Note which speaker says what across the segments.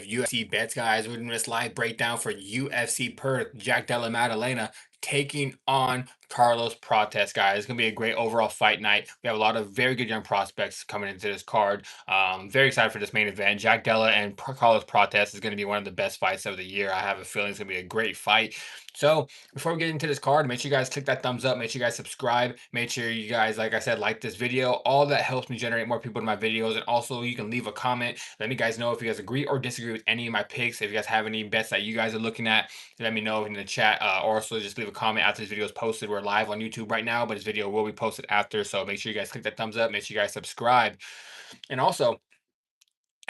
Speaker 1: UFC bets, guys. We're doing this live breakdown for UFC Perth. Jack Della Maddalena taking on Carlos Prates, guys. It's gonna be a great overall fight night. We have a lot of very good young prospects coming into this card. Very excited for this main event. Jack Della and Carlos Prates is gonna be one of the best fights of the year. I have a feeling it's gonna be a great fight. So before we get into this card, make sure you guys click that thumbs up. Make sure you guys subscribe. Make sure you guys, like I said, like this video. All that helps me generate more people to my videos. And also, you can leave a comment. Let me guys know if you guys agree or disagree with any of my picks. If you guys have any bets that you guys are looking at, let me know in the chat. Or also just leave a comment after this video is posted. We're live on YouTube right now, but this video will be posted after. So make sure you guys click that thumbs up. Make sure you guys subscribe. And also,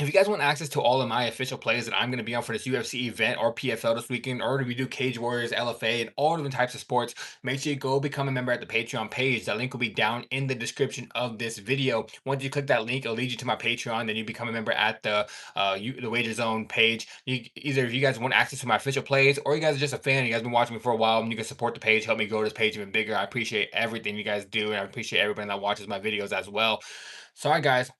Speaker 1: if you guys want access to all of my official plays that I'm going to be on for this UFC event or PFL this weekend, or we do Cage Warriors, LFA, and all different types of sports, make sure you go become a member at the Patreon page. That link will be down in the description of this video. Once you click that link, it'll lead you to my Patreon. Then you become a member at the Wager Zone page. Either if you guys want access to my official plays, or you guys are just a fan, you guys have been watching me for a while, and you can support the page, help me grow this page even bigger. I appreciate everything you guys do, and I appreciate everybody that watches my videos as well. So, all right, guys.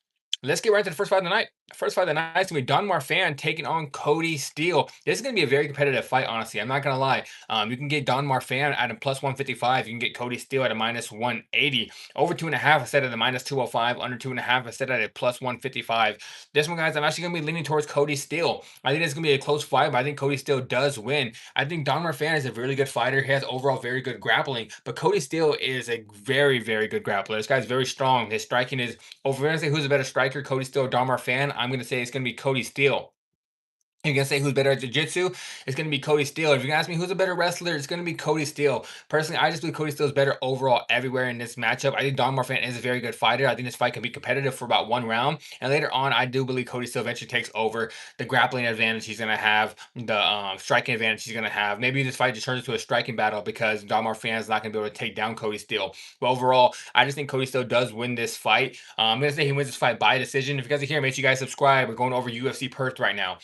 Speaker 1: Let's get right to the first fight of the night. First fight of the night is going to be Don Marfan taking on Cody Steele. This is going to be a very competitive fight, honestly. I'm not going to lie. You can get Don Marfan at a plus 155. You can get Cody Steele at a minus 180. Over 2.5, I said at a minus 205. Under 2.5, I said at a plus 155. This one, guys, I'm actually going to be leaning towards Cody Steele. I think it's going to be a close fight, but I think Cody Steele does win. I think Don Marfan is a really good fighter. He has overall very good grappling, but Cody Steele is a very, very good grappler. This guy's very strong. His striking is over. We're going to say who's a better striker, Cody Steele or Don Marfan. I'm going to say it's going to be Cody Steele. You're gonna say who's better at jiu-jitsu? It's gonna be Cody Steele. If you're gonna ask me who's a better wrestler, it's gonna be Cody Steele. Personally, I just believe Cody Steele is better overall everywhere in this matchup. I think Don Marfan is a very good fighter. I think this fight can be competitive for about one round. And later on, I do believe Cody Steele eventually takes over. The grappling advantage he's gonna have, the striking advantage he's gonna have. Maybe this fight just turns into a striking battle because Don Marfan is not gonna be able to take down Cody Steele. But overall, I just think Cody Steele does win this fight. I'm gonna say he wins this fight by decision. If you guys are here, make sure you guys subscribe. We're going over UFC Perth right now.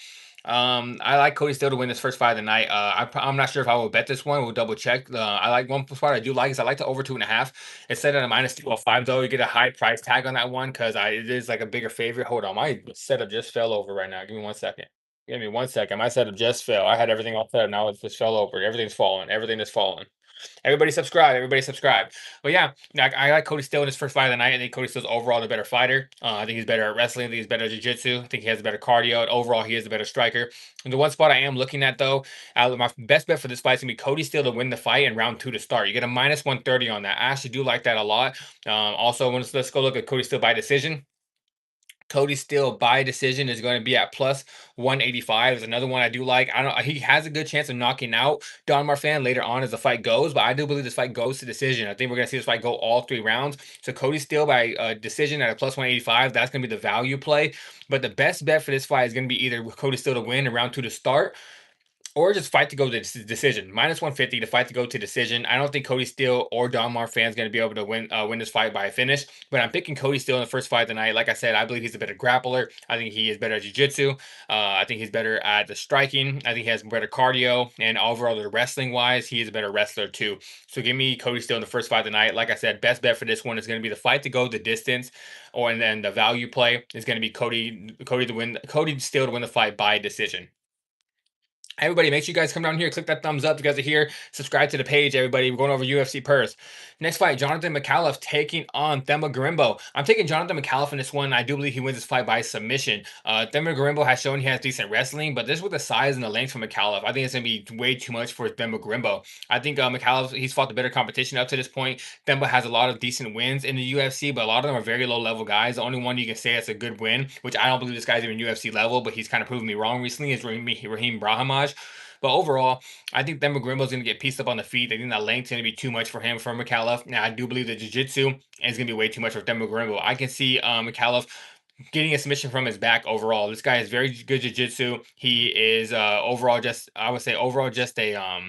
Speaker 1: I like Cody Steele to win this first fight of the night. I'm not sure if I will bet this one. We'll double check. I like one spot I do like is I like the over 2.5. It's set at a minus 205 though. You get a high price tag on that one because it is like a bigger favorite. Hold on, my setup just fell over right now. Give me 1 second. Give me 1 second. My setup just fell. I had everything all set. Now it just fell over. Everything's falling. Everything is falling. Everybody subscribe. Everybody subscribe. But yeah, I like Cody Steele in his first fight of the night. I think Cody Steele's overall the better fighter. I think he's better at wrestling. I think he's better at jiu-jitsu. I think he has better cardio. And overall, he is the better striker. And the one spot I am looking at, though, my best bet for this fight is going to be Cody Steele to win the fight in round 2 to start. You get a minus 130 on that. I actually do like that a lot. Also, let's go look at Cody Steele by decision. Cody Steele by decision is going to be at plus 185. Is another one I do like. I don't. He has a good chance of knocking out Don Marfan later on as the fight goes, but I do believe this fight goes to decision. I think we're going to see this fight go all 3 rounds. So Cody Steele by decision at a plus 185. That's going to be the value play. But the best bet for this fight is going to be either Cody Steele to win in round 2 to start, or just fight to go to decision. Minus 150 to fight to go to decision. I don't think Cody Steele or Don Marfan is going to be able to win this fight by a finish. But I'm picking Cody Steele in the first fight of the night. Like I said, I believe he's a better grappler. I think he is better at jiu-jitsu. I think he's better at the striking. I think he has better cardio. And overall, the wrestling-wise, he is a better wrestler too. So give me Cody Steele in the first fight of the night. Like I said, best bet for this one is going to be the fight to go the distance. And then the value play is going to be Cody Steele to win the fight by decision. Everybody, make sure you guys come down here, click that thumbs up if you guys are here. Subscribe to the page, everybody. We're going over UFC Perth. Next fight, Jonathan McAuliffe taking on Themba Gorimbo. I'm taking Jonathan McAuliffe in this one. I do believe he wins this fight by submission. Themba Gorimbo has shown he has decent wrestling, but this with the size and the length from McAuliffe, I think it's going to be way too much for Themba Gorimbo. I think McAuliffe, he's fought the better competition up to this point. Themba has a lot of decent wins in the UFC, but a lot of them are very low-level guys. The only one you can say that's a good win, which I don't believe this guy's even UFC level, but he's kind of proven me wrong recently, is Raheem Brahimaj. But overall, I think Themba Gorimbo is going to get pieced up on the feet. I think that length's going to be too much for him, for McAuliffe. Now, I do believe the jiu-jitsu is going to be way too much for Themba Gorimbo. I can see McAuliffe getting a submission from his back overall. This guy is very good jiu-jitsu. He is overall just, I would say, overall just a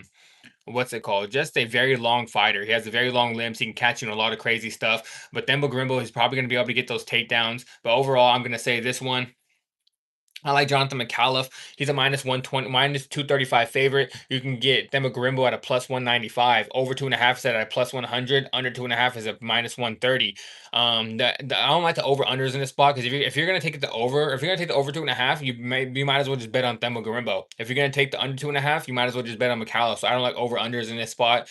Speaker 1: what's it called? Just a very long fighter. He has a very long limbs. He can catch you in a lot of crazy stuff. But Themba Gorimbo is probably going to be able to get those takedowns. But overall, I'm going to say this one I like Jonathan McAuliffe. He's a -120, -235 favorite. You can get Thema Garimbo at a +195. Over 2.5 set at a +100. Under 2.5 is a -130. I don't like the over unders in this spot because if you're gonna take the over, if you're gonna take the over 2.5, you might as well just bet on Thema Garimbo. If you're gonna take the under 2.5, you might as well just bet on McAuliffe. So I don't like over unders in this spot.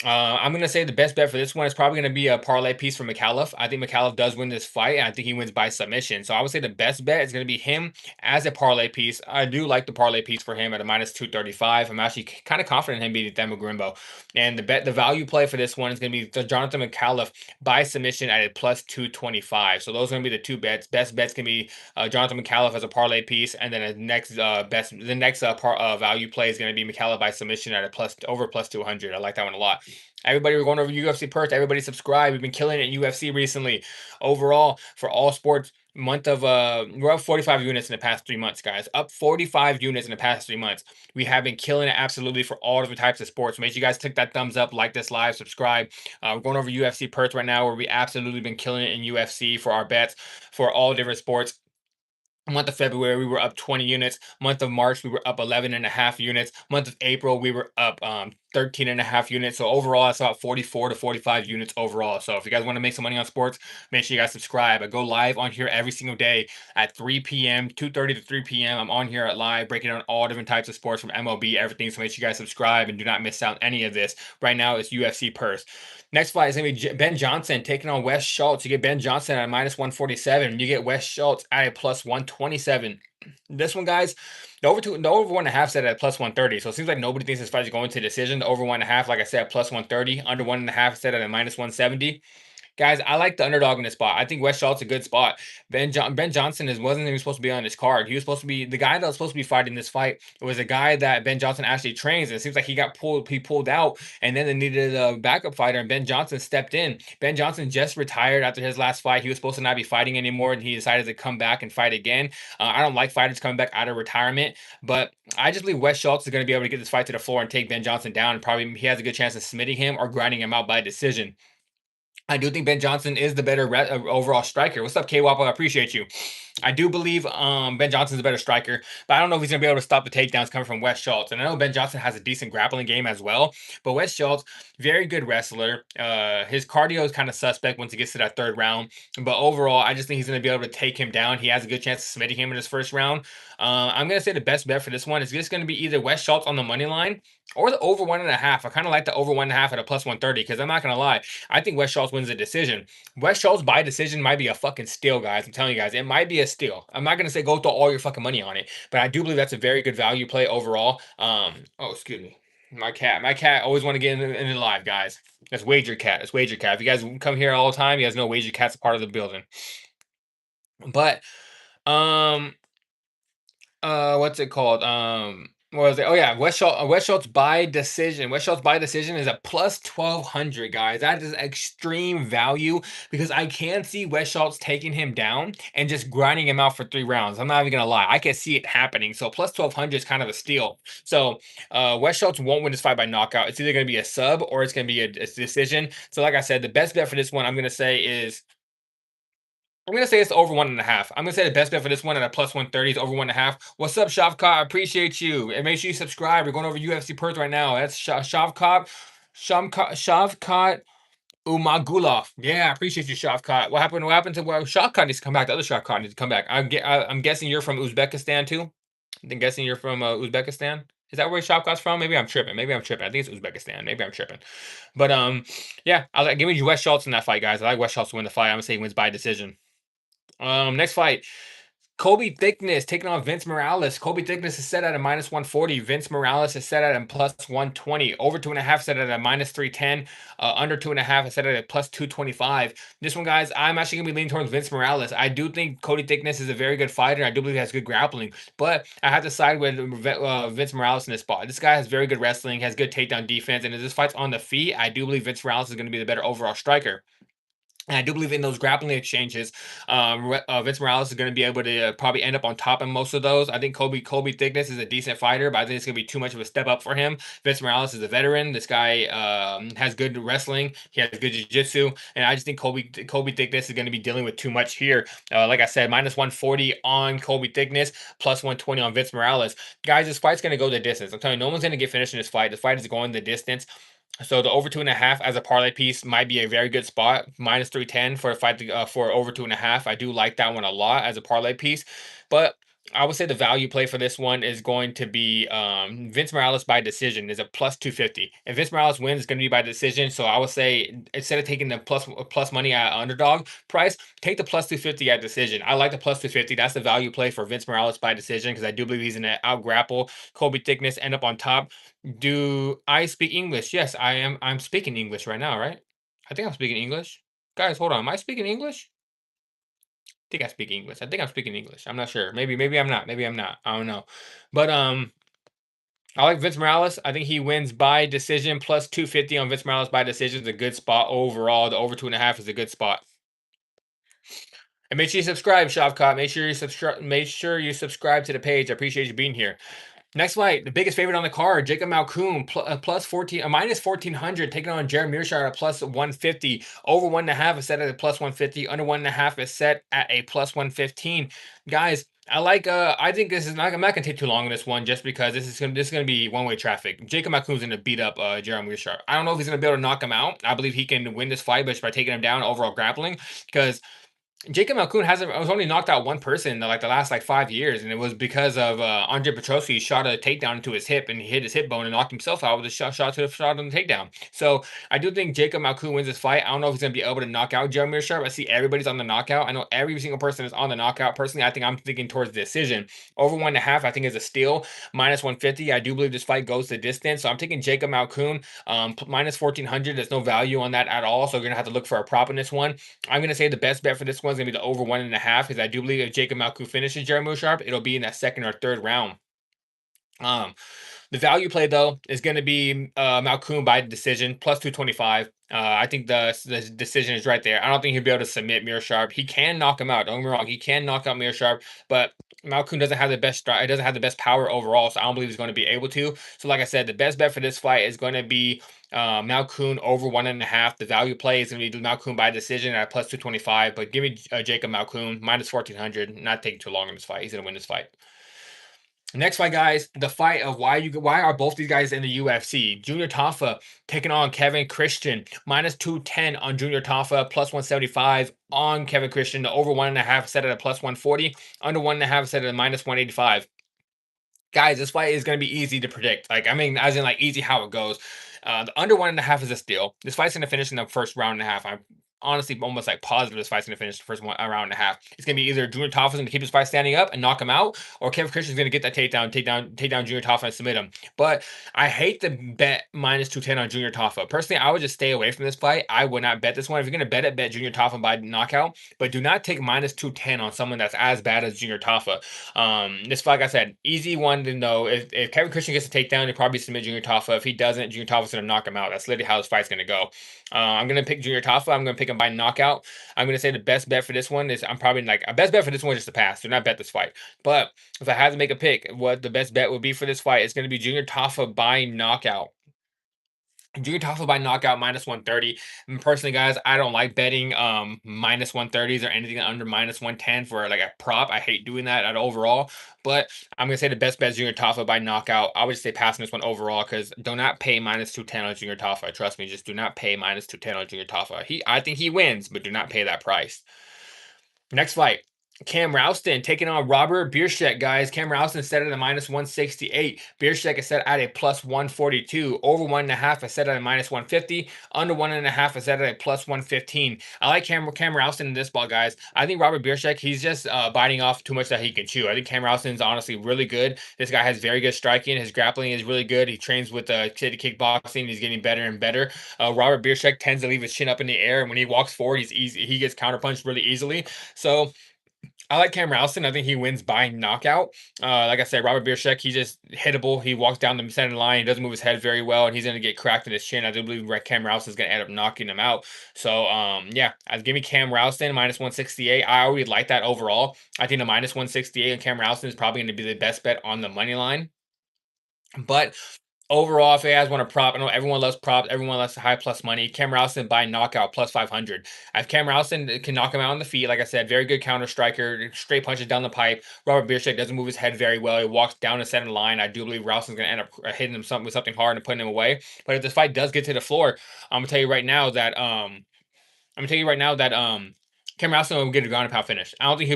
Speaker 1: I'm gonna say the best bet for this one is probably gonna be a parlay piece for McAuliffe. I think McAuliffe does win this fight, and I think he wins by submission. So I would say the best bet is gonna be him as a parlay piece. I do like the parlay piece for him at a -235. I'm actually kind of confident in him beating Thema Grimbo. And the value play for this one is gonna be the Jonathan McAuliffe by submission at a +225. So those are gonna be the two bets. Best bets can be Jonathan McAuliffe as a parlay piece, and then the next value play is gonna be McAuliffe by submission at a +200. I like that one a lot. Everybody, we're going over UFC Perth. Everybody subscribe. We've been killing it in UFC recently. Overall, for all sports, we're up 45 units in the past 3 months, guys. Up 45 units in the past 3 months. We have been killing it absolutely for all different types of sports. Make sure you guys click that thumbs up, like this live, subscribe. We're going over UFC Perth right now, where we absolutely been killing it in UFC for our bets for all different sports. Month of February, we were up 20 units. Month of March, we were up 11.5 units. Month of April, we were up 13.5 units. So overall, that's about 44 to 45 units overall. So if you guys want to make some money on sports, make sure you guys subscribe. I go live on here every single day at 3 p.m., 2:30 to 3 p.m. I'm on here at live, breaking down all different types of sports from MLB, everything. So make sure you guys subscribe and do not miss out on any of this. Right now, it's UFC Perth. Next fight is going to be Ben Johnson taking on Wes Schultz. You get Ben Johnson at -147. You get Wes Schultz at a +127. This one, guys, the over 1.5 set at +130. So it seems like nobody thinks this fight is going to decision. The over 1.5, like I said, at +130. Under 1.5 set at a -170. Guys, I like the underdog in this spot. I think Wes Schultz a good spot. Ben Johnson wasn't even supposed to be on this card. He was supposed to be the guy that was supposed to be fighting this fight. It was a guy that Ben Johnson actually trains. And it seems like he pulled out, and then they needed a backup fighter, and Ben Johnson stepped in. Ben Johnson just retired after his last fight. He was supposed to not be fighting anymore, and he decided to come back and fight again. I don't like fighters coming back out of retirement, but I just believe Wes Schultz is going to be able to get this fight to the floor and take Ben Johnson down. And probably he has a good chance of submitting him or grinding him out by decision. I do think Ben Johnson is the better overall striker. What's up, K-Wop? I appreciate you. I do believe Ben Johnson's a better striker, but I don't know if he's going to be able to stop the takedowns coming from Wes Schultz. And I know Ben Johnson has a decent grappling game as well, but Wes Schultz, very good wrestler. His cardio is kind of suspect once he gets to that third round, but overall, I just think he's going to be able to take him down. He has a good chance of submitting him in his first round. I'm going to say the best bet for this one is just going to be either Wes Schultz on the money line or the over 1.5. I kind of like the over 1.5 at a +130 because I'm not going to lie. I think Wes Schultz wins the decision. Wes Schultz by decision might be a fucking steal, guys. I'm telling you guys, it might be a steal. I'm not gonna say go throw all your fucking money on it, but I do believe that's a very good value play overall. Oh, excuse me. My cat always want to get in the live, guys. That's Wager Cat. That's Wager Cat. If you guys come here all the time, you guys know Wager Cat's a part of the building. But what's it called? What was it? Oh yeah, Wes Schultz by decision. Wes Schultz by decision is a +1200, guys. That is extreme value because I can see Wes Schultz taking him down and just grinding him out for 3 rounds. I'm not even gonna lie, I can see it happening. So +1200 is kind of a steal. So Wes Schultz won't win this fight by knockout. It's either gonna be a sub or it's gonna be a decision. So like I said, the best bet for this one, I'm gonna say it's over 1.5. I'm gonna say the best bet for this one at a +130 is over 1.5. What's up, Shavkat? I appreciate you. And make sure you subscribe. We're going over UFC Perth right now. That's Shavkat Umagulov. Yeah, I appreciate you, Shavkat. What happened? What happened to Shavkat needs to come back? The other Shavkat needs to come back. I'm guessing you're from Uzbekistan too. I'm guessing you're from Uzbekistan. Is that where Shavkat's from? Maybe I'm tripping. Maybe I'm tripping. I think it's Uzbekistan. Maybe I'm tripping. But yeah, give me Wes Schultz in that fight, guys. I like Wes Schultz to win the fight. I'm gonna say he wins by decision. Next fight, Kobe Thickness taking on Vince Morales. Kobe Thickness is set at a -140. Vince Morales is set at a +120. Over 2.5 set at a -310. Under 2.5 is set at a +225. This one, guys, I'm actually gonna be leaning towards Vince Morales. I do think Cody Thickness is a very good fighter. I do believe he has good grappling, but I have to side with Vince Morales in this spot. This guy has very good wrestling, has good takedown defense, and if this fight's on the feet, I do believe Vince Morales is going to be the better overall striker. And I do believe in those grappling exchanges, Vince Morales is going to be able to probably end up on top in most of those. I think Kobe Thickness is a decent fighter, but I think it's going to be too much of a step up for him. Vince Morales is a veteran. This guy has good wrestling. He has good jiu-jitsu, and I just think Kobe Thickness is going to be dealing with too much here. Like I said, minus 140 on Kobe Thickness, plus 120 on Vince Morales. Guys, this fight's going to go the distance. I'm telling you, no one's going to get finished in this fight. The fight is going the distance. So the over 2.5 as a parlay piece might be a very good spot. Minus 310 for a fight for over 2.5. I do like that one a lot as a parlay piece, but I would say the value play for this one is going to be Vince Morales by decision is a plus 250. If Vince Morales wins, it's going to be by decision. So I would say instead of taking the plus money at underdog price, take the plus 250 at decision. I like the plus 250. That's the value play for Vince Morales by decision because I do believe he's going to out grapple Kobe Thickness, end up on top. Do I speak English? Yes, I am. I'm speaking English right now, right? I think I'm speaking English. Guys, hold on. Am I speaking English? I think I speak English. I think I'm speaking English. I'm not sure. Maybe I'm not. Maybe I'm not. I don't know. But I like Vince Morales. I think he wins by decision. Plus 250 on Vince Morales by decision is a good spot overall. The over 2.5 is a good spot. And make sure you subscribe, Shavkat. Make sure you subscribe. Make sure you subscribe to the page. I appreciate you being here. Next fight, the biggest favorite on the card, Jacob Malkoun, plus 14, minus 1400, taking on Jared Mearshart at plus 150. Over 1.5 is set at a plus 150. Under 1.5 is set at a plus 115. Guys, I like. I think this is not. I'm not gonna take too long on this one, just because this is gonna be one-way traffic. Jacob Malkoun's gonna beat up Jared Mearshart. I don't know if he's gonna be able to knock him out. I believe he can win this fight, but just by taking him down overall grappling, because Jacob Malkoun was only knocked out one person in like the last like 5 years, and it was because of Andre Petrosky shot a takedown into his hip and he hit his hip bone and knocked himself out with a shot on the takedown. So I do think Jacob Malkoun wins this fight. I don't know if he's gonna be able to knock out Jeremy Mearshart. I see everybody's on the knockout. I know every single person is on the knockout. Personally, I think I'm thinking towards the decision. Over 1.5, I think is a steal. Minus 150. I do believe this fight goes the distance. So I'm taking Jacob Malkoun. Minus 1400. There's no value on that at all. So we're gonna have to look for a prop in this one. I'm going to say the best bet for this one is going to be the over 1.5 because I do believe if Jacob Malkoun finishes Jeremy Sharp, it'll be in that second or third round. The value play though is going to be Malkoun by decision plus 225. I think the decision is right there. I don't think he'll be able to submit Mearshart. He can knock him out. Don't get me wrong. He can knock out Mearshart, but Malkoun doesn't have the best strike. Doesn't have the best power overall, so I don't believe he's going to be able to. So, like I said, the best bet for this fight is going to be Malkoun over 1.5. The value play is going to be Malkoun by decision at plus 225. But give me Jacob Malkoun minus 1400. Not taking too long in this fight. He's going to win this fight. Next fight, guys, the fight of why are both these guys in the UFC? Junior Tafa taking on Kevin Christian, minus 210 on Junior Tafa, plus 175 on Kevin Christian. The over 1.5 set at a plus 140, under 1.5 set at a minus 185. Guys, this fight is going to be easy to predict. Like, I mean, as in like easy how it goes. The under 1.5 is a steal. This fight's going to finish in the first round and a half. I'm honestly almost like positive this fight's going to finish the first round and a half. It's going to be either Junior Tafa's going to keep his fight standing up and knock him out, or Kevin Christian's going to get that take down Junior Tafa and submit him. But I hate to bet minus 210 on Junior Tafa. Personally, I would just stay away from this fight. I would not bet this one. If you're going to bet it, bet Junior Tafa by knockout, but do not take minus 210 on someone that's as bad as Junior Tafa. This fight, like I said, easy one to know. If Kevin Christian gets a takedown, he'll probably submit Junior Tafa. If he doesn't, Junior Tafa's going to knock him out. That's literally how this fight's going to go. I'm going to pick Junior Tafa. I'm going to pick him by knockout. I'm going to say the best bet for this one is I'm probably like a best bet for this one is just to pass. Do not bet this fight. But if I had to make a pick, what the best bet would be for this fight is going to be Junior Tafa by knockout. Junior Tafa by knockout minus 130. And personally, guys, I don't like betting minus 130s or anything under minus 110 for like a prop. I hate doing that at overall. But I'm gonna say the best bet is Junior Tafa by knockout. I would just say passing this one overall because do not pay minus 210 on Junior Tafa. Trust me, just do not pay minus 210 on Junior Tafa. I think he wins, but do not pay that price. Next fight. Cam Rouston taking on Robert Bierschek, guys. Cam Rouston set at a minus 168. Bierschek is set at a plus 142. Over 1.5 is set at a minus 150. Under 1.5 is set at a plus 115. I like Cam Rouston in this ball, guys. I think Robert Bierschek, he's just biting off too much that he can chew. I think Cam Rouston's honestly really good. This guy has very good striking. His grappling is really good. He trains with city kickboxing. He's getting better and better. Robert Bierschek tends to leave his chin up in the air, and when he walks forward, he's easy. He gets counterpunched really easily. So I like Cam Ralston. I think he wins by knockout. Like I said, Robert Bierschek, he's just hittable. He walks down the center line. He doesn't move his head very well, and he's going to get cracked in his chin. I do believe Cam Ralston is going to end up knocking him out. So, yeah, give me Cam Ralston minus 168. I already like that overall. I think the minus 168 and Cam Ralston is probably going to be the best bet on the money line. But overall, if you guys want to prop, I know everyone loves props, everyone loves high plus money. Cam Ralston by knockout plus 500. If Cam Ralston can knock him out on the feet, like I said, very good counter striker, straight punches down the pipe. Robert Bierschek doesn't move his head very well. He walks down the center line. I do believe Ralston's going to end up hitting him with something hard and putting him away. But if this fight does get to the floor, I'm gonna tell you right now that Cam Ralston will get a ground and pound finish. I don't think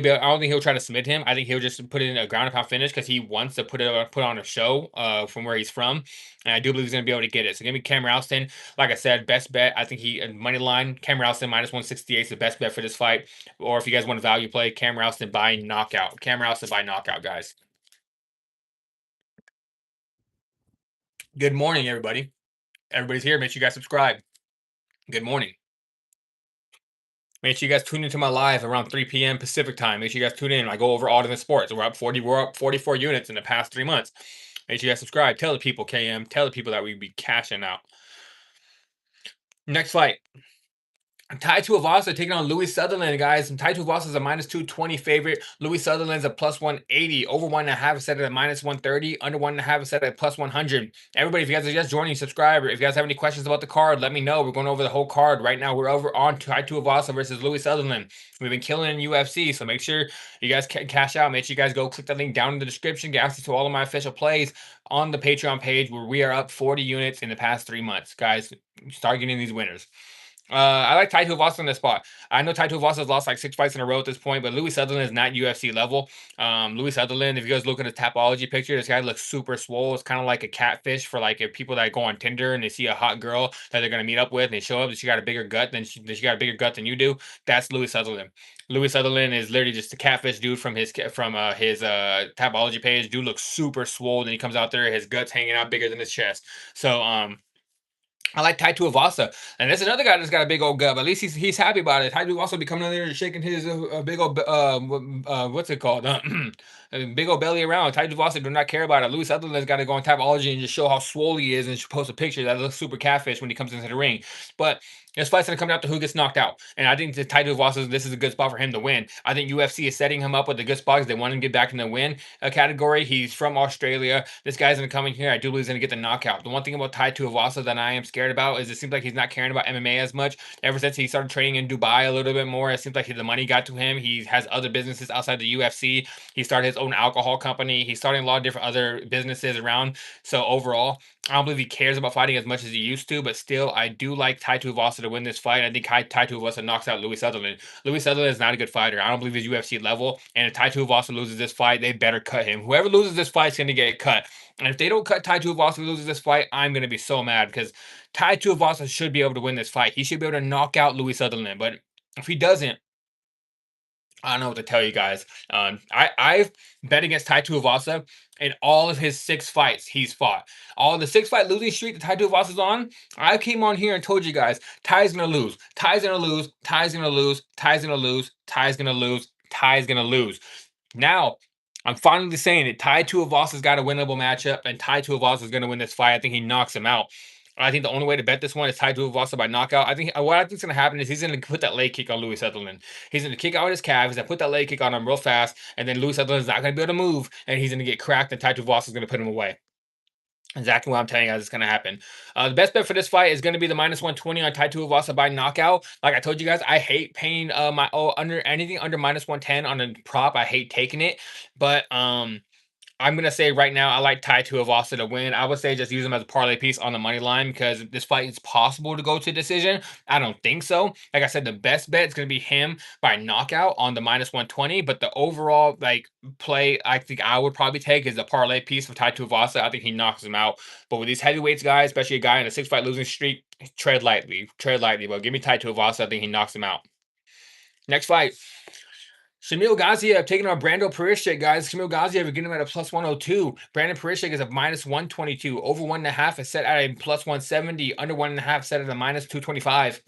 Speaker 1: he'll try to submit him. I think he'll just put it in a ground and pound finish because he wants to put on a show from where he's from, and I do believe he's gonna be able to get it. So give me Cam Ralston. Like I said, best bet. I think he money line Cam Ralston minus 168 is the best bet for this fight. Or if you guys want to value play, Cam Ralston by knockout. Cam Ralston by knockout, guys. Good morning, everybody. Everybody's here. Make sure you guys subscribe. Good morning. Make sure you guys tune into my live around 3 p.m. Pacific time. Make sure you guys tune in. I go over all the sports. We're up 44 units in the past 3 months. Make sure you guys subscribe. Tell the people, KM. Tell the people that we be cashing out. Next fight. Tai Tuivasa taking on Louis Sutherland, guys. Tai Tuivasa is a minus 220 favorite. Louis Sutherland's a plus 180. Over 1.5 is set at a minus 130. Under 1.5 is set at plus 100. Everybody, if you guys are just joining, subscribe. If you guys have any questions about the card, let me know. We're going over the whole card right now. We're over on Tai Tuivasa versus Louis Sutherland. We've been killing in UFC, so make sure you guys cash out. Make sure you guys go click the link down in the description. Get access to all of my official plays on the Patreon page where we are up 40 units in the past 3 months. Guys, start getting these winners. I like Tai Tuivasa in this spot. I know Tai Tuivasa has lost like 6 fights in a row at this point, but Louis Sutherland is not UFC level. Louis Sutherland, if you guys look at the Tapology picture, this guy looks super swole. It's kind of like a catfish for like if people that go on Tinder and they see a hot girl that they're gonna meet up with, and they show up and she got a bigger gut than she got a bigger gut than you do. That's Louis Sutherland. Louis Sutherland is literally just a catfish dude from his Tapology page. Dude looks super swole, and he comes out there, his guts hanging out bigger than his chest. So I like Tai Tuivasa, and there's another guy that's got a big old gut, but at least he's happy about it. Tai Tuivasa be coming in there and shaking his big old what's it called, big old belly around. Tai Tuivasa do not care about it. Louis Sutherland's got to go on Tapology and just show how swole he is, and post a picture that looks super catfish when he comes into the ring. But this fight's gonna come down to who gets knocked out, and I think the Tai Tuivasa, this is a good spot for him to win. I think UFC is setting him up with a good spot because they want him to get back in the win category. He's from Australia. This guy's gonna come in here. I do believe he's gonna get the knockout. The one thing about Tai Tuivasa that I am scared about is it seems like he's not caring about MMA as much. Ever since he started training in Dubai a little bit more, it seems like the money got to him. He has other businesses outside the UFC. He started his own alcohol company. He's starting a lot of different other businesses around. So overall, I don't believe he cares about fighting as much as he used to, but still, I do like Tai Tuivasa to win this fight. I think Tai Tuivasa knocks out Louis Sutherland. Louis Sutherland is not a good fighter. I don't believe he's UFC level, and if Tai Tuivasa loses this fight, they better cut him. Whoever loses this fight is going to get cut. And if they don't cut Tai Tuivasa who loses this fight, I'm going to be so mad because Tai Tuivasa should be able to win this fight. He should be able to knock out Louis Sutherland, but if he doesn't, I don't know what to tell you guys. I've bet against Tai Tuivasa in all of his 6 fights he's fought. All the 6-fight losing streak that Tai Tuivasa's on, I came on here and told you guys, Tai's gonna lose. Tai's gonna lose. Tai's gonna lose. Tai's gonna lose. Tai's gonna lose. Tai's gonna lose. Now, I'm finally saying it. Tai Tuivasa's got a winnable matchup, and Tai Tuivasa is gonna win this fight. I think he knocks him out. I think the only way to bet this one is Tai Tuivasa by knockout. I think what I think is going to happen is he's going to put that leg kick on Louis Sutherland. He's going to kick out his calf. He's going to put that leg kick on him real fast, and then Louis Sutherland's not going to be able to move, and he's going to get cracked, and Tai Tuivasa is going to put him away. Exactly what I'm telling you guys is going to happen. The best bet for this fight is going to be the minus 120 on Tai Tuivasa by knockout. Like I told you guys, I hate paying under anything under minus 110 on a prop. I hate taking it, but I'm going to say right now, I like Tai Tuivasa to win. I would say just use him as a parlay piece on the money line because this fight is possible to go to decision. I don't think so. Like I said, the best bet is going to be him by knockout on the minus 120. But the overall play I think I would probably take is a parlay piece for Tai Tuivasa. I think he knocks him out. But with these heavyweights guys, especially a guy in a 6-fight losing streak, tread lightly. Tread lightly. But give me Tai Tuivasa. I think he knocks him out. Next fight. Shamil Gaziev taking on Brando Perishek, guys. Shamil Gaziev getting him at a plus 102. Brandon Perishek is a minus 122. Over 1.5 is set at a plus 170. Under 1.5 set at a minus 225.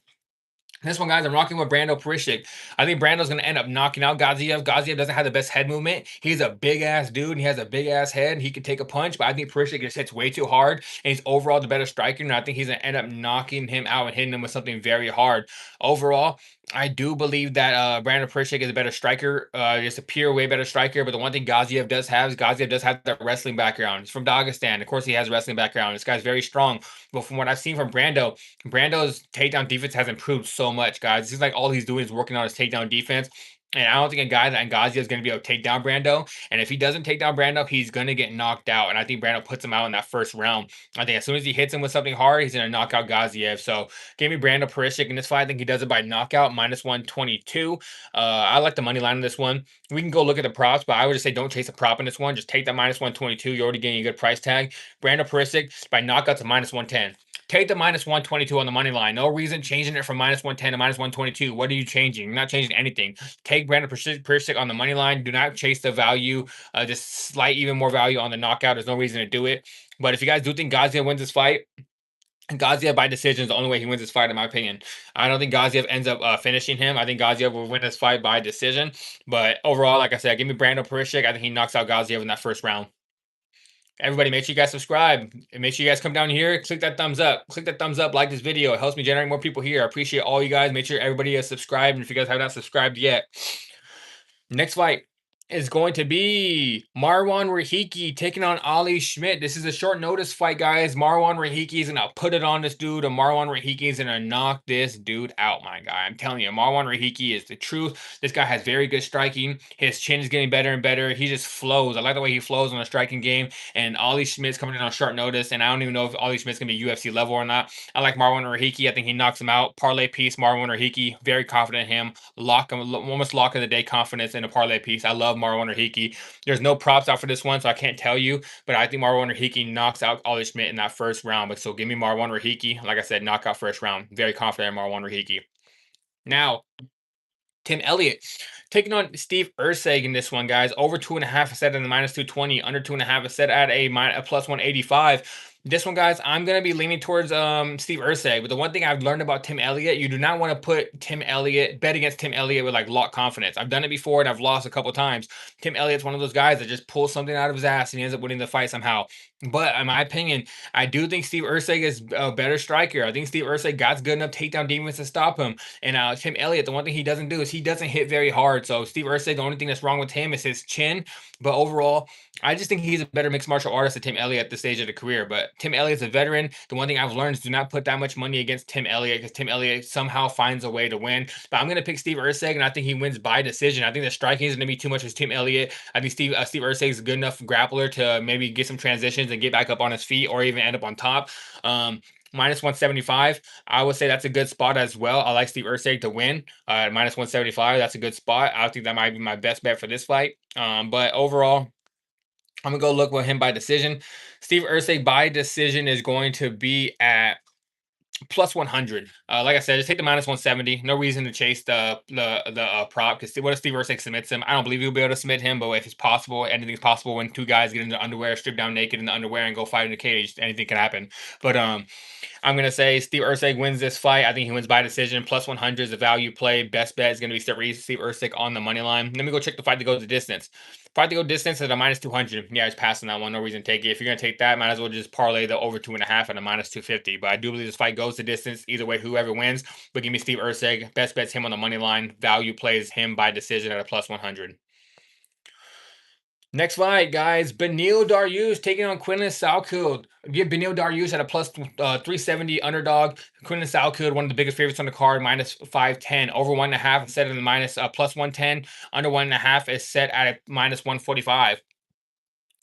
Speaker 1: This one, guys, I'm rocking with Brando Perishik. I think Brando's going to end up knocking out Gaziev. Gaziev doesn't have the best head movement. He's a big-ass dude, and he has a big-ass head. He can take a punch, but I think Perishik just hits way too hard, and he's overall the better striker, and I think he's going to end up knocking him out and hitting him with something very hard. Overall, I do believe that Brandon Perishik is a better striker, just a pure way better striker. But the one thing Gaziev does have is Gaziev does have that wrestling background. He's from Dagestan. Of course, he has a wrestling background. This guy's very strong. But from what I've seen from Brando, Brando's takedown defense has improved so much, guys. It seems like all he's doing is working on his takedown defense. And I don't think a guy that Ngazia is going to be able to take down Brando. And if he doesn't take down Brando, he's going to get knocked out. And I think Brando puts him out in that first round. I think as soon as he hits him with something hard, he's going to knock out Gaziev. So give me Brando Perishik in this fight. I think he does it by knockout, minus 122. I like the money line on this one. We can go look at the props, but I would just say don't chase a prop in this one. Just take that minus 122. You're already getting a good price tag. Brando Perishik by knockout to minus 110. Take the minus 122 on the money line. No reason changing it from minus 110 to minus 122. What are you changing? You're not changing anything. Take Brandon Persick on the money line. Do not chase the value. Just slight even more value on the knockout. There's no reason to do it. But if you guys do think Gaziev wins this fight, Gaziev by decision is the only way he wins this fight, in my opinion. I don't think Gaziev ends up finishing him. I think Gaziev will win this fight by decision. But overall, like I said, give me Brandon Perishik. I think he knocks out Gaziev in that first round. Everybody, make sure you guys subscribe and make sure you guys come down here, click that thumbs up, like this video. It helps me generate more people here. I appreciate all you guys. Make sure everybody is subscribed. And if you guys have not subscribed yet, next fight is going to be Marwan Rahiki taking on Ali Schmidt. This is a short notice fight, guys. Marwan Rahiki is going to put it on this dude, and Marwan Rahiki is going to knock this dude out, my guy. I'm telling you, Marwan Rahiki is the truth. This guy has very good striking. His chin is getting better and better. He just flows. I like the way he flows on the striking game, and Ali Schmidt's coming in on short notice, and I don't even know if Ali Schmidt's going to be UFC level or not. I like Marwan Rahiki. I think he knocks him out. Parlay piece, Marwan Rahiki. Very confident in him. Lock him, almost lock of the day confidence in a parlay piece. I love Marwan Rahiki. There's no props out for this one, so I can't tell you, but I think Marwan Rahiki knocks out Ali Schmidt in that first round. But so give me Marwan Rahiki. Like I said, knockout first round. Very confident in Marwan Rahiki. Now, Tim Elliott taking on Steve Erceg in this one, guys. Over 2.5 a set at the minus 220. Under 2.5 a set at a plus 185. This one, guys, I'm going to be leaning towards Steve Erceg. But the one thing I've learned about Tim Elliott, you do not want to bet against Tim Elliott with like lock confidence. I've done it before and I've lost a couple times. Tim Elliott's one of those guys that just pulls something out of his ass and he ends up winning the fight somehow. But in my opinion, I do think Steve Erceg is a better striker. I think Steve Erceg got good enough takedown defense to stop him. And Tim Elliott, the one thing he doesn't do is he doesn't hit very hard. So Steve Erceg, the only thing that's wrong with him is his chin. But overall, I just think he's a better mixed martial artist than Tim Elliott at this stage of the career. But Tim Elliott's a veteran. The one thing I've learned is do not put that much money against Tim Elliott because Tim Elliott somehow finds a way to win. But I'm going to pick Steve Erceg, and I think he wins by decision. I think the striking is going to be too much with Tim Elliott. I think Steve Erceg is a good enough grappler to maybe get some transitions and get back up on his feet or even end up on top. Minus 175, I would say that's a good spot as well. I like Steve Erceg to win. Minus 175, that's a good spot. I think that might be my best bet for this fight. But overall, I'm going to go look with him by decision. Steve Erceg by decision is going to be at plus 100. Like I said, just take the minus 170. No reason to chase the prop because what if Steve Erceg submits him? I don't believe he'll be able to submit him, but if it's possible, anything's possible when two guys get into underwear, strip down naked in the underwear, and go fight in a cage. Anything can happen. But I'm going to say Steve Erceg wins this fight. I think he wins by decision. Plus 100 is a value play. Best bet is going to be Steve Erceg on the money line. Let me go check the fight to go the distance. Fight to go distance at a minus 200. Yeah, it's passing that one. No reason to take it. If you're going to take that, might as well just parlay the over 2.5 at a minus 250. But I do believe this fight goes the distance. Either way, whoever wins. But give me Steve Erceg. Best bet's him on the money line. Value plays him by decision at a plus 100. Next fight, guys. Beneil Dariush taking on Quillan Salkilld. Give Beneil Dariush at a plus 370 underdog. Quillan Salkilld, one of the biggest favorites on the card, minus 510. Over 1.5 is set at the minus plus 110. Under 1.5 is set at a minus 145.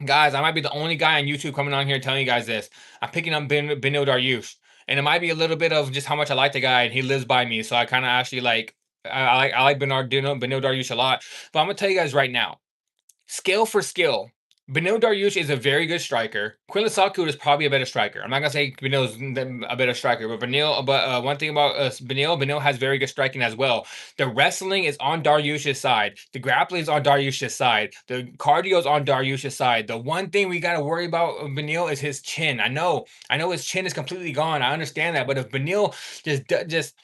Speaker 1: Guys, I might be the only guy on YouTube coming on here telling you guys this. I'm picking up Beneil Dariush. And it might be a little bit of just how much I like the guy, and he lives by me. So I kind of actually like, I like Beneil Dariush a lot. But I'm going to tell you guys right now. Skill for skill, Beneil Dariush is a very good striker. Quillan Salkilld is probably a better striker. I'm not gonna say Beneil's a better striker, but one thing about Beneil has very good striking as well. The wrestling is on Dariush's side. The grappling is on Dariush's side. The cardio is on Dariush's side. The one thing we gotta worry about Beneil is his chin. I know his chin is completely gone. I understand that, but if Beneil just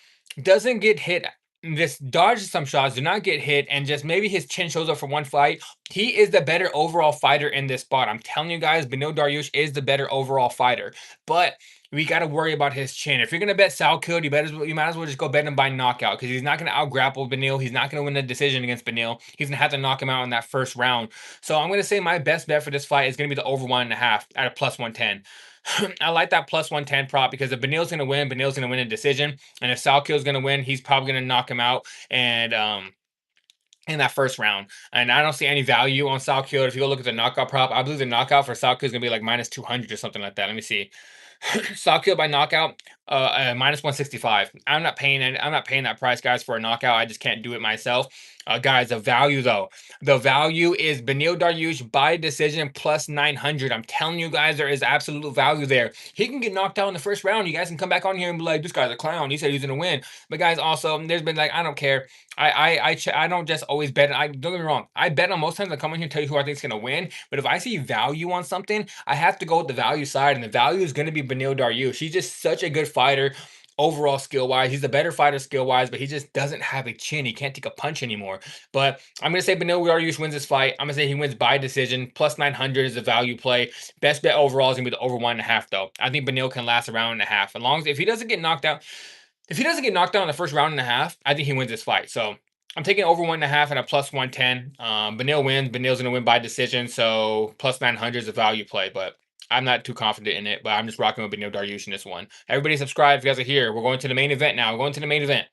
Speaker 1: doesn't get hit, just dodges some shots, do not get hit, and just maybe his chin shows up for one fight, he is the better overall fighter in this spot. I'm telling you guys, Beneil Dariush is the better overall fighter. But we got to worry about his chin. If you're gonna bet Salkilld, you might as well just go bet him by knockout, because he's not gonna out grapple Beneil. He's not gonna win the decision against Beneil. He's gonna have to knock him out in that first round. So I'm gonna say my best bet for this fight is gonna be the over 1.5 at a plus 110. I like that plus 110 prop, because if Beneil's gonna win, Beneil's gonna win a decision, and if Salkild's gonna win, he's probably gonna knock him out. And in that first round. And I don't see any value on Salkilld. If you go look at the knockout prop, I believe the knockout for Salkilld is gonna be like minus 200 or something like that. Let me see. Salkilld by knockout, minus 165. I'm not paying that price, guys, for a knockout. I just can't do it myself. Guys, the value though. The value is Beneil Dariush by decision plus 900. I'm telling you guys, there is absolute value there. He can get knocked out in the first round. You guys can come back on here and be like, this guy's a clown. He said he's gonna win. But guys, also, there's been like, I don't care. I don't just always bet. Don't get me wrong. I bet on most times. I come in here and tell you who I think is gonna win. But if I see value on something, I have to go with the value side, and the value is gonna be Beneil Dariush. He's just such a good fighter. Overall skill wise, he's the better fighter skill wise, but he just doesn't have a chin. He can't take a punch anymore. But I'm gonna say Beneil Dariush wins this fight. I'm gonna say he wins by decision. Plus 900 is a value play. Best bet overall is gonna be the over 1.5 though. I think Beneil can last a round and a half. As long as if he doesn't get knocked out, in the first round and a half, I think he wins this fight. So I'm taking over 1.5 and a plus 110. Beneil wins. Beneil's gonna win by decision. So plus 900 is a value play, but I'm not too confident in it. But I'm just rocking with Beneil Dariush in this one. Everybody subscribe if you guys are here. We're going to the main event now. We're going to the main event.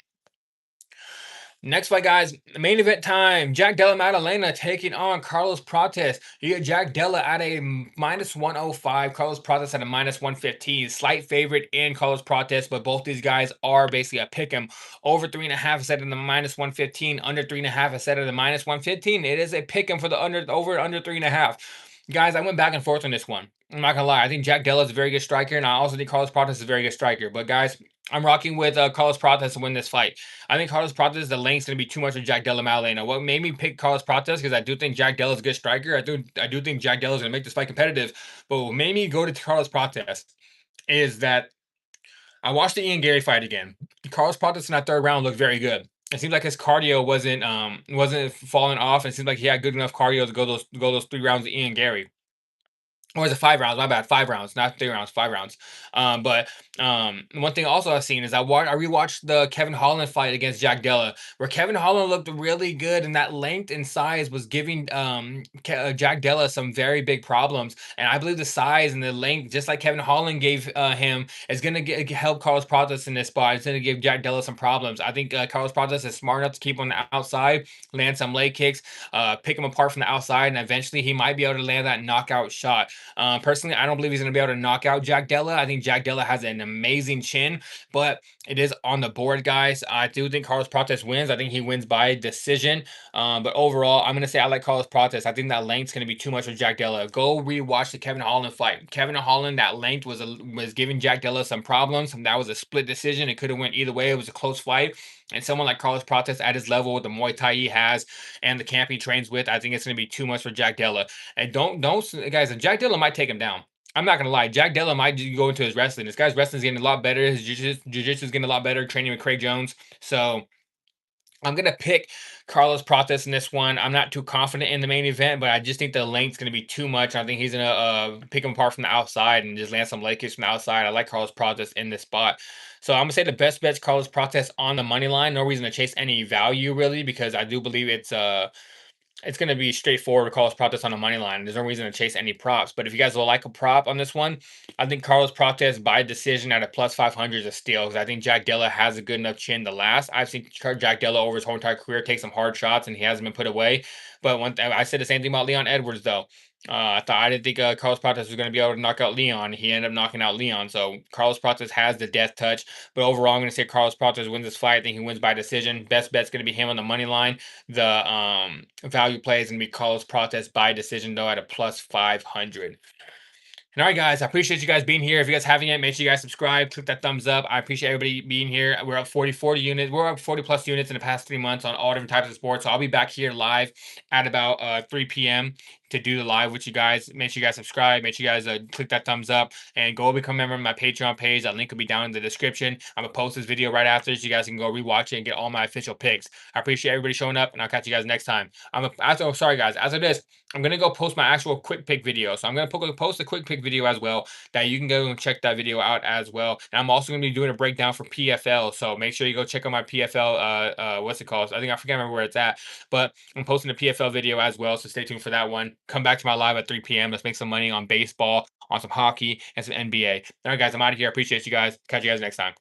Speaker 1: Next fight, guys, main event time. Jack Della Maddalena taking on Carlos Prates. You get Jack Della at a minus 105, Carlos Prates at a minus 115. Slight favorite in Carlos Prates, but both these guys are basically a pick 'em. Over 3.5 set of the minus 115, under 3.5 set of the minus 115. It is a pick 'em for the under 3.5. Guys, I went back and forth on this one. I'm not gonna lie. I think Jack Della is a very good striker, and I also think Carlos Prates is a very good striker. But guys, I'm rocking with Carlos Prates to win this fight. I think Carlos Prates, the length's going to be too much for Jack Della Maddalena. What made me pick Carlos Prates, because I do think Jack Della is a good striker. I do think Jack Della is going to make this fight competitive. But what made me go to Carlos Prates is that I watched the Ian Gary fight again. Carlos Prates in that third round looked very good. It seems like his cardio wasn't falling off. It seems like he had good enough cardio to go those 3 rounds with Ian Gary. Or is it 5 rounds? My bad. 5 rounds, not 3 rounds. 5 rounds. But one thing also I've seen is I rewatched the Kevin Holland fight against Jack Della, where Kevin Holland looked really good, and that length and size was giving Jack Della some very big problems. And I believe the size and the length, just like Kevin Holland gave him, is going to help Carlos Prates in this spot. It's going to give Jack Della some problems. I think Carlos Prates is smart enough to keep on the outside, land some leg kicks, pick him apart from the outside, and eventually he might be able to land that knockout shot. Personally, I don't believe he's going to be able to knock out Jack Della. I think Jack Della has an amazing chin, but it is on the board, guys. I do think Carlos Prates wins. I think he wins by decision. But overall, I'm going to say I like Carlos Prates. I think that length's going to be too much for Jack Della. Go rewatch the Kevin Holland fight. Kevin Holland, that length was giving Jack Della some problems. That was a split decision. It could have went either way. It was a close fight. And someone like Carlos Prates at his level with the Muay Thai he has and the camp he trains with, I think it's going to be too much for Jack Della. And don't guys, Jack Dilla might take him down. I'm not gonna lie, Jack Dilla might go into his wrestling. This guy's wrestling is getting a lot better. His jiu-jitsu is getting a lot better, training with Craig Jones. So I'm gonna pick Carlos Prates in this one. I'm not too confident in the main event, but I just think the length's gonna be too much. I think he's gonna pick him apart from the outside and just land some leg kicks from the outside. I like Carlos Prates in this spot. So I'm gonna say the best bet's Carlos Prates on the money line. No reason to chase any value really, because I do believe it's going to be straightforward to Carlos Prates on the money line. There's no reason to chase any props. But if you guys will like a prop on this one, I think Carlos Prates by decision at a plus 500 is a steal, because I think Jack Della has a good enough chin to last. I've seen Jack Della over his whole entire career take some hard shots, and he hasn't been put away. But I said the same thing about Leon Edwards, though. I didn't think Carlos Prates was going to be able to knock out Leon. He ended up knocking out Leon. So Carlos Prates has the death touch. But overall, I'm going to say Carlos Prates wins this fight. I think he wins by decision. Best bet's going to be him on the money line. The value play is going to be Carlos Prates by decision, though, at a plus 500. And all right, guys, I appreciate you guys being here. If you guys haven't yet, make sure you guys subscribe, click that thumbs up. I appreciate everybody being here. We're up 40 units. We're up 40 plus units in the past 3 months on all different types of sports. So I'll be back here live at about 3 p.m. to do the live with you guys. Make sure you guys subscribe. Make sure you guys click that thumbs up and go become a member of my Patreon page. That link will be down in the description. I'm gonna post this video right after, so you guys can go rewatch it and get all my official picks. I appreciate everybody showing up, and I'll catch you guys next time. Sorry guys. As of this, I'm gonna go post my actual quick pick video. So I'm gonna post a quick pick video as well, that you can go and check that video out as well. And I'm also gonna be doing a breakdown for PFL. So make sure you go check out my PFL. What's it called? I think I forget remember where it's at, but I'm posting a PFL video as well. So stay tuned for that one. Come back to my live at 3 p.m. Let's make some money on baseball, on some hockey, and some NBA. All right, guys, I'm out of here. I appreciate you guys. Catch you guys next time.